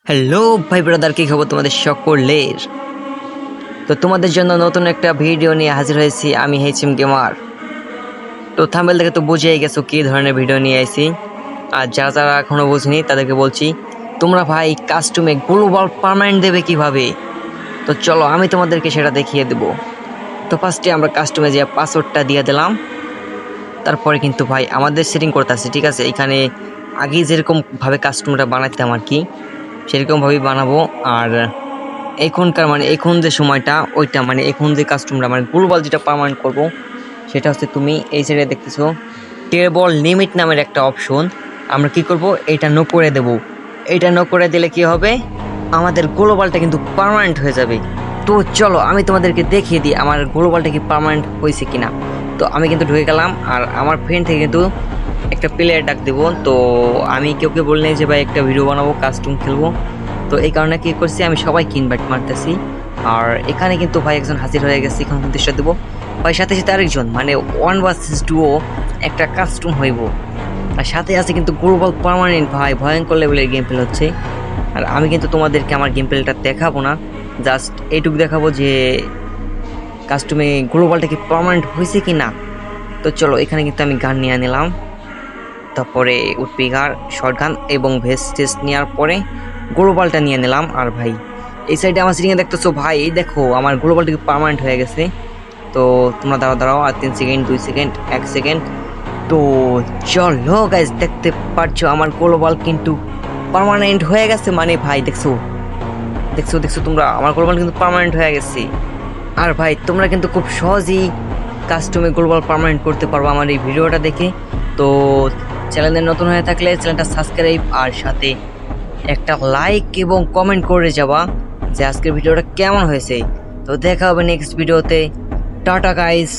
Hello ভাই brother, কি খবর তোমাদের সকলের? তো তোমাদের জন্য নতুন একটা ভিডিও নিয়ে হাজির হয়েছি আমি হেচিম গেমার। তো থাম্বনেল দেখে তো বুঝেই গেছো কি ধরনের ভিডিও নিয়ে আইছি। আর যারা যারা এখনো বুঝিনি তাদেরকে বলছি, তোমরা ভাই কাস্টমে গ্লোবাল পার্মানেন্ট দেবে কিভাবে? তো চলো আমি তোমাদেরকে সেটা দেখিয়ে দেবো। তো ফার্স্টে আমরা কাস্টমে যে পাসওয়ার্ডটা দিয়ে দিলাম, তারপরে কিন্তু ভাই আমাদের সেটিং করতে আছে, ঠিক আছে? এখানে আগে যেরকম ভাবে কাস্টমটা বানাইতাম আর কি, সেরকমভাবেই বানাবো। আর এখনকার এখন যে সময়টা ওইটা এখন যে কাস্টমটা গ্লোবাল যেটা পার্মানেন্ট করব, সেটা হচ্ছে তুমি এই সাইডে দেখতেছো টেবল লিমিট নামের একটা অপশন। আমরা কি করব, এটা নো করে দেব। এটা নো করে দিলে কি হবে, আমাদের গ্লোবালটা কিন্তু পার্মানেন্ট হয়ে যাবে। তো চলো আমি তোমাদেরকে দেখিয়ে দিই আমার গ্লোবালটা কি পার্মানেন্ট হয়েছে কিনা। তো আমি কিন্তু ঢুকে গেলাম, আর আমার ফ্রেন্ড থেকে কিন্তু একটা প্লেয়ার ডাক দেবো। তো আমি কেউকে বললে যে ভাই একটা ভিডিও বানাবো, কাস্টম খেলবো। তো এই কারণে কি করছি, আমি সবাইকে ইনভাইট মারতেছি। আর এখানে কিন্তু ভাই একজন হাজির হয়ে গেছে, এখন উদ্দেশ্য দেবো ভাই। সাথে সাথে আরেকজন 1 vs 2 একটা কাস্টম হইব। আর সাথে আছে কিন্তু গ্লোবাল পার্মানেন্ট, ভাই ভয়ঙ্কর লেভেলের গেম প্লে হচ্ছে। আর আমি কিন্তু তোমাদেরকে আমার গেম প্লেটা দেখাবো না, জাস্ট এইটুকু দেখাবো যে কাস্টমে গ্লোবালটা কি পার্মানেন্ট হয়েছে কি না। তো চলো এখানে কিন্তু আমি গান নিয়ে নিলাম, তারপরে উডপিকার শর্ট গান এবং ভেস্ট টেস্ট নেওয়ার পরে গ্লোবালটা নিয়ে নিলাম। আর ভাই এই সাইডে আমার সিটিংয়ে দেখতেছো ভাই, এই দেখো আমার গ্লোবালটা কি পার্মানেন্ট হয়ে গেছে। তো তোমরা দাঁড়াও আর 3 সেকেন্ড 2 সেকেন্ড 1 সেকেন্ড। তো চলো গাইজ, দেখতে পারছো আমার গ্লোবাল কিন্তু পার্মানেন্ট হয়ে গেছে। ভাই দেখছো দেখছো দেখছো তোমরা, আমার গ্লোবাল কিন্তু পার্মানেন্ট হয়ে গেছে। আর ভাই তোমরা কিন্তু খুব সহজেই কাস্টমে গ্লোবাল পার্মানেন্ট করতে পারবো আমার এই ভিডিওটা দেখে। তো চ্যানেলে নতুন হয়ে থাকলে চ্যানেলটা সাবস্ক্রাইব আর সাথে একটা লাইক এবং কমেন্ট করে যাওয়া যে আজকের ভিডিওটা কেমন হয়েছে। তো দেখা হবে নেক্সট ভিডিওতে। Tata guys.